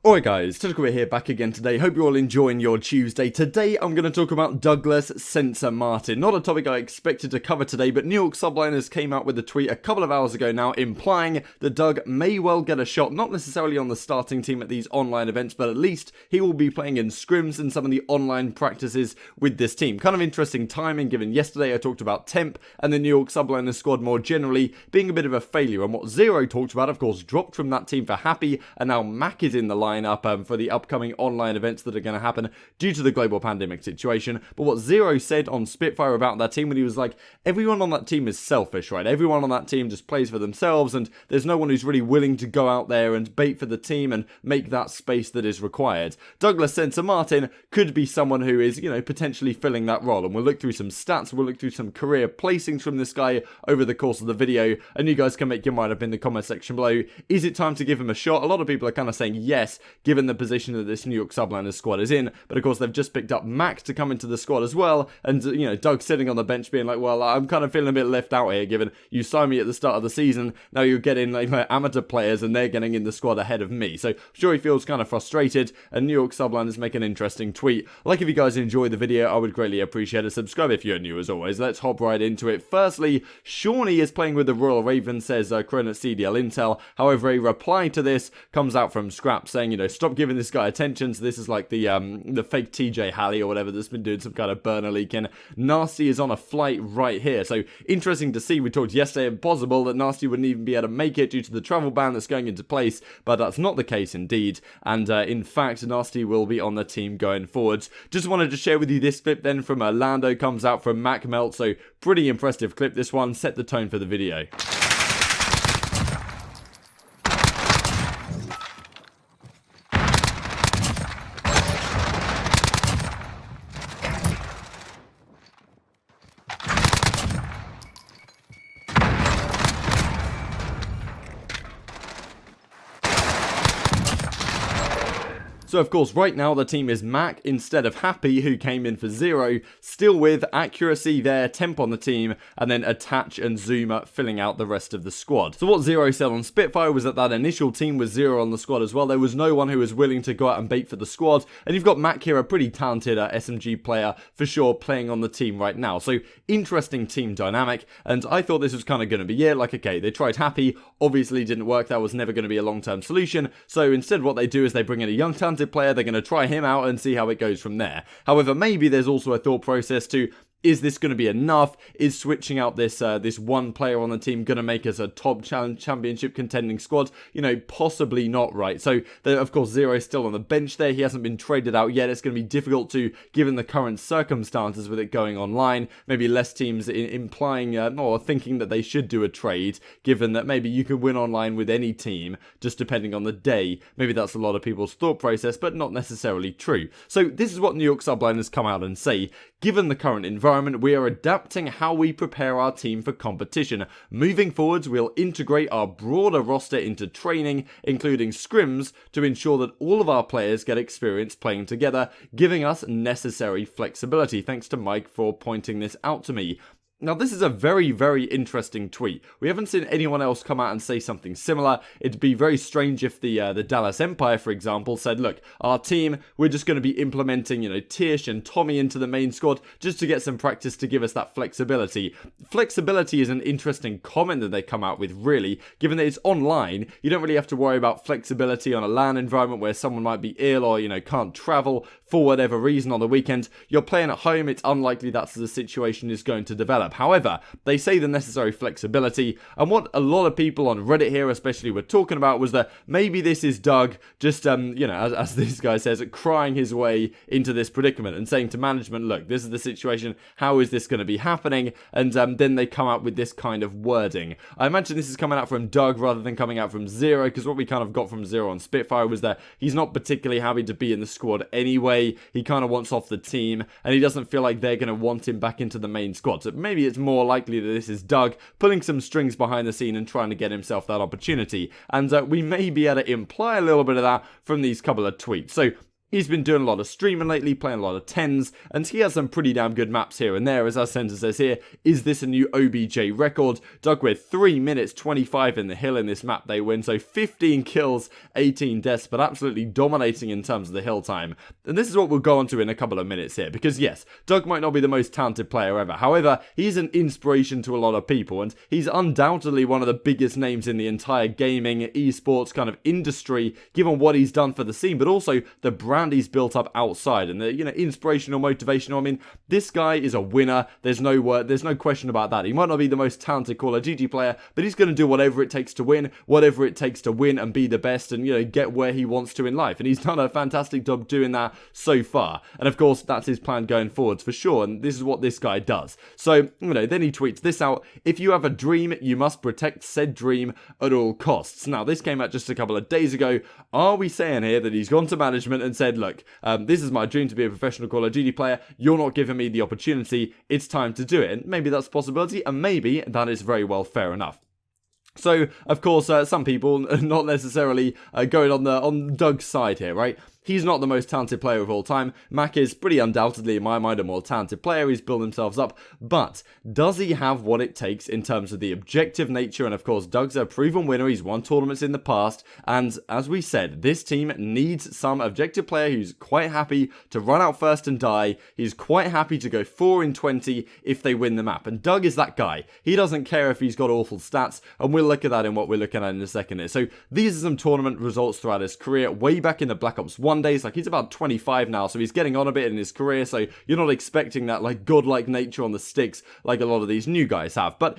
Alright guys, Tentacle here back again today. Hope you're all enjoying your Tuesday. Today I'm going to talk about Douglas Censor Martin. Not a topic I expected to cover today, but New York Subliners came out with a tweet a couple of hours ago now implying that Doug may well get a shot, not necessarily on the starting team at these online events, but at least he will be playing in scrims and some of the online practices with this team. Kind of interesting timing given yesterday I talked about Temp and the New York Subliners squad more generally being a bit of a failure, and what Zero talked about, of course, dropped from that team for Happy, and now Mac is in the line up for the upcoming online events that are going to happen due to the global pandemic situation. But what Zero said on Spitfire about that team, when he was like, everyone on that team is selfish, right? Everyone on that team just plays for themselves, and there's no one who's really willing to go out there and bait for the team and make that space that is required. Douglas Censor Martin could be someone who is, potentially filling that role, and we'll look through some stats, we'll look through some career placings from this guy over the course of the video, and you guys can make your mind up in the comment section below. Is it time to give him a shot? A lot of people are kind of saying yes, given the position that this New York Subliners squad is in, but of course they've just picked up Mac to come into the squad as well, and Doug sitting on the bench being like, well, I'm kind of feeling a bit left out here, given you signed me at the start of the season, now you're getting like amateur players and they're getting in the squad ahead of me. So I'm sure he feels kind of frustrated, and New York Subliners make an interesting tweet. Like, if you guys enjoyed the video, I would greatly appreciate a subscribe if you're new as always. Let's hop right into it. Firstly, Shawnee is playing with the Royal Ravens, says Cronut CDL Intel. However, a reply to this comes out from Scrap saying, stop giving this guy attention. So this is like the fake TJ Halley or whatever that's been doing some kind of burner leaking. Nasty is on a flight right here. So interesting to see. We talked yesterday impossible that Nasty wouldn't even be able to make it due to the travel ban that's going into place, but that's not the case indeed. And in fact, Nasty will be on the team going forwards. Just wanted to share with you this clip then from Lando, comes out from Mac Melt. So pretty impressive clip. This one set the tone for the video. So of course right now the team is Mac instead of Happy, who came in for Zero, still with Accuracy there, Temp on the team, and then Attach and Zoomer filling out the rest of the squad. So what Zero said on Spitfire was that initial team was Zero on the squad as well. There was no one who was willing to go out and bait for the squad, and you've got Mac here, a pretty talented SMG player for sure, playing on the team right now. So interesting team dynamic, and I thought this was kind of going to be, okay, they tried Happy, obviously didn't work, that was never going to be a long-term solution, so instead what they do is they bring in a young talented player, they're going to try him out and see how it goes from there. However, maybe there's also a thought process to, is this going to be enough? Is switching out this one player on the team going to make us a top championship contending squad? Possibly not, right? So, of course, Zero is still on the bench there. He hasn't been traded out yet. It's going to be difficult to, given the current circumstances with it going online, maybe less teams implying or thinking that they should do a trade, given that maybe you could win online with any team, just depending on the day. Maybe that's a lot of people's thought process, but not necessarily true. So, this is what New York Subliners come out and say. Given the current environment, we are adapting how we prepare our team for competition. Moving forwards, we'll integrate our broader roster into training, including scrims, to ensure that all of our players get experience playing together, giving us necessary flexibility. Thanks to Mike for pointing this out to me. Now, this is a very, very interesting tweet. We haven't seen anyone else come out and say something similar. It'd be very strange if the Dallas Empire, for example, said, look, our team, we're just going to be implementing, Tish and Tommy into the main squad just to get some practice to give us that flexibility. Flexibility is an interesting comment that they come out with, really, given that it's online. You don't really have to worry about flexibility on a LAN environment where someone might be ill or, can't travel for whatever reason on the weekend. You're playing at home, it's unlikely that's the situation is going to develop. However, they say the necessary flexibility, and what a lot of people on Reddit here especially were talking about was that maybe this is Doug just, as this guy says, crying his way into this predicament and saying to management, look, this is the situation, how is this going to be happening? And then they come out with this kind of wording. I imagine this is coming out from Doug rather than coming out from Zero, because what we kind of got from Zero on Spitfire was that he's not particularly happy to be in the squad anyway. He kind of wants off the team, and he doesn't feel like they're going to want him back into the main squad. So maybe it's more likely that this is Doug pulling some strings behind the scene and trying to get himself that opportunity. And we may be able to imply a little bit of that from these couple of tweets. So He's been doing a lot of streaming lately, playing a lot of 10s, and he has some pretty damn good maps here and there. As our censor says here, is this a new OBJ record? Dug with 3 minutes 25 in the hill in this map they win, so 15 kills, 18 deaths, but absolutely dominating in terms of the hill time. And this is what we'll go on to in a couple of minutes here, because yes, Dug might not be the most talented player ever. However, he's an inspiration to a lot of people, and he's undoubtedly one of the biggest names in the entire gaming, esports kind of industry, given what he's done for the scene, but also the brand he's built up outside and the, inspirational, motivational. I mean, this guy is a winner. There's no question about that. He might not be the most talented Call of Duty player, but he's going to do whatever it takes to win and be the best and, get where he wants to in life. And he's done a fantastic job doing that so far. And of course, that's his plan going forwards for sure. And this is what this guy does. So, then he tweets this out. If you have a dream, you must protect said dream at all costs. Now, this came out just a couple of days ago. Are we saying here that he's gone to management and said, look, this is my dream to be a professional Call of Duty player. You're not giving me the opportunity. It's time to do it. And maybe that's a possibility, and maybe that is very well fair enough. So, of course, some people not necessarily going on Doug's side here, right? He's not the most talented player of all time. Mac is pretty undoubtedly, in my mind, a more talented player. He's built himself up. But does he have what it takes in terms of the objective nature? And of course, Doug's a proven winner. He's won tournaments in the past. And as we said, this team needs some objective player who's quite happy to run out first and die. He's quite happy to go 4 in 20 if they win the map. And Doug is that guy. He doesn't care if he's got awful stats. And we'll look at that in what we're looking at in a second here. So these are some tournament results throughout his career. Way back in the Black Ops 1 days, like he's about 25 now, so he's getting on a bit in his career, so you're not expecting that like godlike nature on the sticks like a lot of these new guys have. But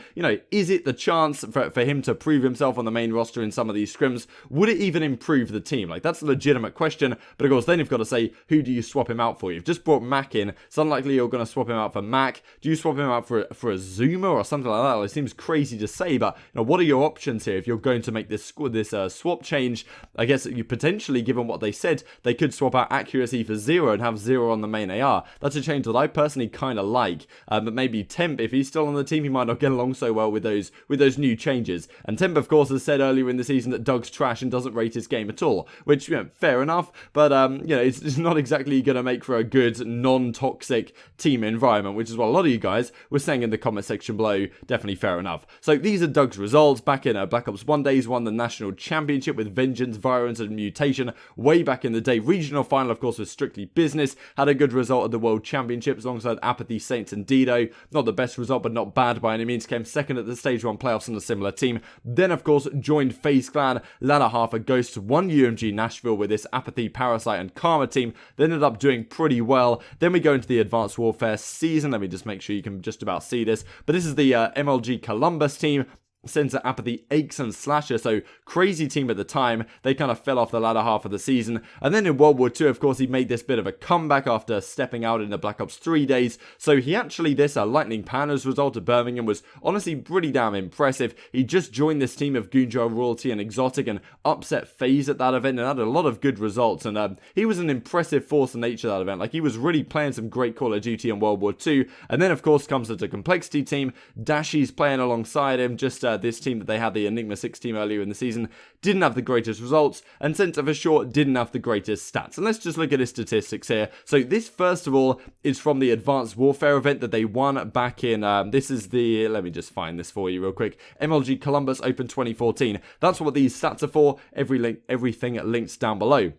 is it the chance for him to prove himself on the main roster in some of these scrims? Would it even improve the team? Like, that's a legitimate question. But of course, then you've got to say, who do you swap him out for? You've just brought Mac in. It's unlikely you're going to swap him out for Mac. Do you swap him out for a Zuma or something like that? Well, it seems crazy to say, but what are your options here if you're going to make this swap change? I guess you potentially, given what they said, they could swap out accuracy for 0 and have 0 on the main AR. That's a change that I personally kind of like. But maybe Temp, if he's still on the team, he might not get along so well with those new changes. And Temp, of course, has said earlier in the season that Doug's trash and doesn't rate his game at all, which, fair enough. But it's not exactly going to make for a good, non-toxic team environment, which is what a lot of you guys were saying in the comment section below. Definitely fair enough. So these are Doug's results. Back in Black Ops 1 days, won the National Championship with Vengeance, Virulence, and Mutation. Way back in the day, regional final, of course, was strictly business. Had a good result at the World Championships alongside Apathy, Saints, and Dido. Not the best result, but not bad by any means. Came second at the Stage 1 playoffs on a similar team. Then, of course, joined FaZe Clan, latter half of Ghosts, won UMG Nashville with this Apathy, Parasite, and Karma team. They ended up doing pretty well. Then we go into the Advanced Warfare season. Let me just make sure you can just about see this. But this is the MLG Columbus team. Censor, Apathy, Aches, and Slasher, so crazy team at the time. They kind of fell off the latter half of the season. And then in World War II, of course, he made this bit of a comeback after stepping out in the Black Ops 3 days. So he actually, this Lightning Pandas result at Birmingham was honestly pretty damn impressive. He just joined this team of Gunjar, Royalty, and Exotic and upset FaZe at that event and had a lot of good results. And he was an impressive force of nature at that event. Like, he was really playing some great Call of Duty in World War II. And then, of course, comes the Complexity team. Dashy's playing alongside him, just this team that they had, the Enigma 6 team earlier in the season, didn't have the greatest results, and Censor for sure didn't have the greatest stats. And let's just look at his statistics here. So this, first of all, is from the Advanced Warfare event that they won back in, this is the, let me just find this for you real quick, MLG Columbus Open 2014. That's what these stats are for. Everything links down below.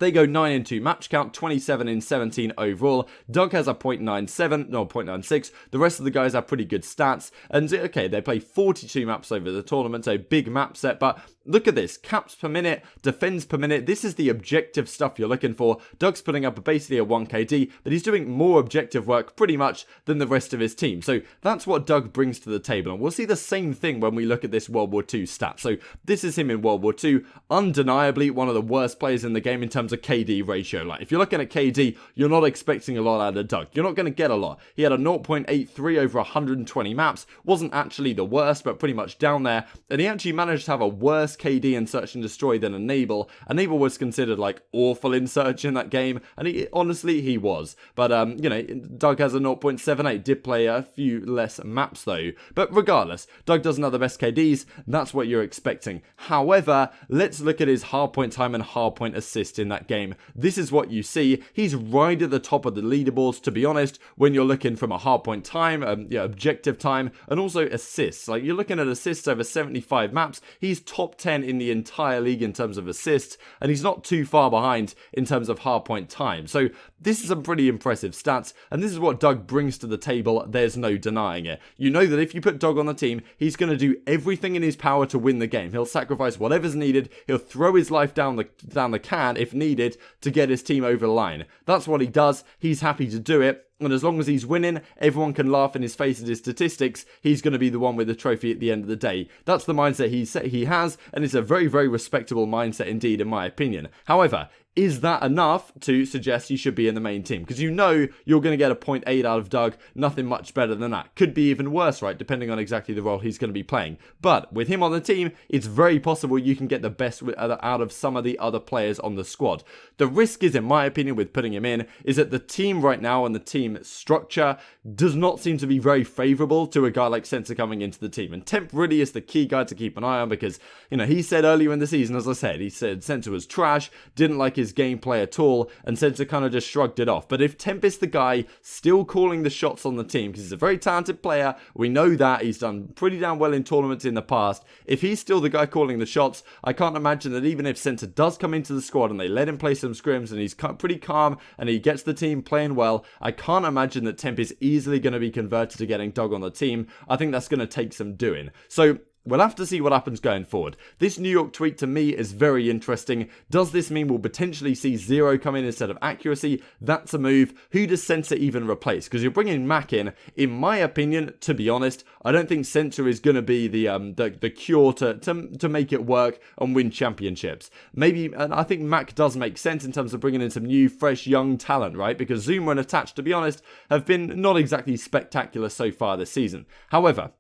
They go 9 in 2 match count, 27 in 17 overall. Doug has a 0.97, no, 0.96. The rest of the guys have pretty good stats. And okay, they play 42 maps over the tournament, so big map set, but look at this. Caps per minute, defends per minute. This is the objective stuff you're looking for. Doug's putting up basically a 1KD, but he's doing more objective work pretty much than the rest of his team. So that's what Doug brings to the table. And we'll see the same thing when we look at this World War II stat. So this is him in World War II. Undeniably one of the worst players in the game in terms of KD ratio. Like, if you're looking at KD, you're not expecting a lot out of Doug. You're not going to get a lot. He had a 0.83 over 120 maps. Wasn't actually the worst, but pretty much down there. And he actually managed to have a worse best KD in Search and Destroy than Enable. Enable was considered like awful in Search in that game, and honestly he was. But you know, Doug has a 0.78, did play a few less maps though. But regardless, Doug doesn't have the best KDs, that's what you're expecting. However, let's look at his hardpoint time and hardpoint assist in that game. This is what you see. He's right at the top of the leaderboards, to be honest, when you're looking from a hardpoint time, objective time, and also assists. Like, you're looking at assists over 75 maps. He's top 10 in the entire league in terms of assists, and he's not too far behind in terms of hardpoint time. So this is some pretty impressive stats, and this is what Doug brings to the table. There's no denying it. You know that if you put Doug on the team, he's going to do everything in his power to win the game. He'll sacrifice whatever's needed. He'll throw his life down the can if needed to get his team over the line. That's what he does. He's happy to do it. And as long as he's winning, everyone can laugh in his face at his statistics. He's going to be the one with the trophy at the end of the day. That's the mindset he has, and it's a very, very respectable mindset indeed, in my opinion. However, is that enough to suggest he should be in the main team? Because you know you're going to get a 0.8 out of Doug, nothing much better than that. Could be even worse, right, depending on exactly the role he's going to be playing. But with him on the team, it's very possible you can get the best out of some of the other players on the squad. The risk is, in my opinion, with putting him in, is that the team right now and the team structure does not seem to be very favourable to a guy like CENSOR coming into the team. And Temp really is the key guy to keep an eye on, because, you know, he said earlier in the season, as I said, he said CENSOR was trash, didn't like his gameplay at all, and CENSOR kind of just shrugged it off. But if Temp is the guy still calling the shots on the team, because he's a very talented player, we know that, he's done pretty damn well in tournaments in the past, if he's still the guy calling the shots, I can't imagine that even if CENSOR does come into the squad and they let him play some scrims and he's pretty calm and he gets the team playing well, I can't imagine that Temp is easily going to be converted to getting Doug on the team. I think that's going to take some doing. So we'll have to see what happens going forward. This New York tweak to me is very interesting. Does this mean we'll potentially see Zero come in instead of Accuracy? That's a move. Who does CENSOR even replace? Because you're bringing Mac in. In my opinion, to be honest, I don't think CENSOR is going to be the cure to make it work and win championships. Maybe, and I think Mac does make sense in terms of bringing in some new, fresh, young talent, right? Because Zuma and Attached, to be honest, have been not exactly spectacular so far this season. However,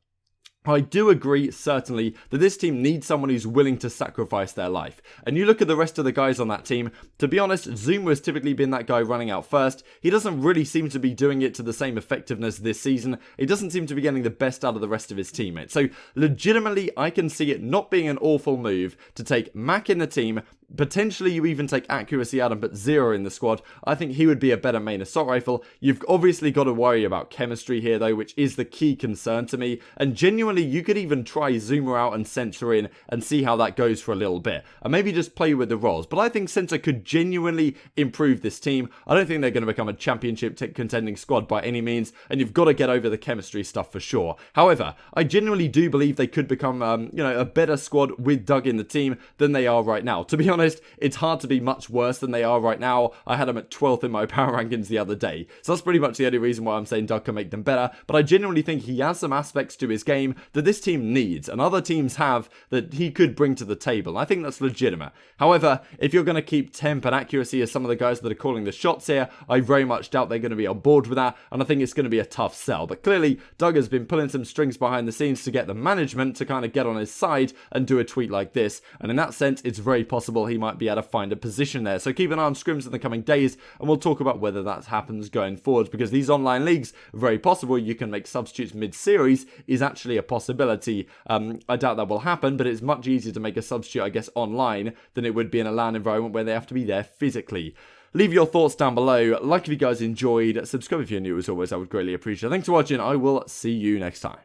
I do agree, certainly, that this team needs someone who's willing to sacrifice their life. And you look at the rest of the guys on that team, to be honest, Zuma has typically been that guy running out first. He doesn't really seem to be doing it to the same effectiveness this season. He doesn't seem to be getting the best out of the rest of his teammates. So, legitimately, I can see it not being an awful move to take Mac in the team. Potentially, you even take Accuracy out and put Zero in the squad. I think he would be a better main assault rifle. You've obviously got to worry about chemistry here, though, which is the key concern to me. And genuinely, you could even try Zuma out and CENSOR in and see how that goes for a little bit. And maybe just play with the roles. But I think CENSOR could genuinely improve this team. I don't think they're going to become a championship contending squad by any means. And you've got to get over the chemistry stuff for sure. However, I genuinely do believe they could become, a better squad with Doug in the team than they are right now. To be honest, it's hard to be much worse than they are right now. I had them at 12th in my power rankings the other day. So that's pretty much the only reason why I'm saying Doug can make them better. But I genuinely think he has some aspects to his game that this team needs and other teams have that he could bring to the table. I think that's legitimate. However, if you're going to keep Temp and Accuracy as some of the guys that are calling the shots here, I very much doubt they're going to be on board with that. And I think it's going to be a tough sell. But clearly, Doug has been pulling some strings behind the scenes to get the management to kind of get on his side and do a tweet like this. And in that sense, it's very possible he might be able to find a position there. So keep an eye on scrims in the coming days, and we'll talk about whether that happens going forward, because these online leagues, very possible you can make substitutes mid-series is actually a possibility. I doubt that will happen, but it's much easier to make a substitute, I guess, online than it would be in a LAN environment where they have to be there physically. Leave your thoughts down below. Like if you guys enjoyed. Subscribe if you're new, as always. I would greatly appreciate it. Thanks for watching. I will see you next time.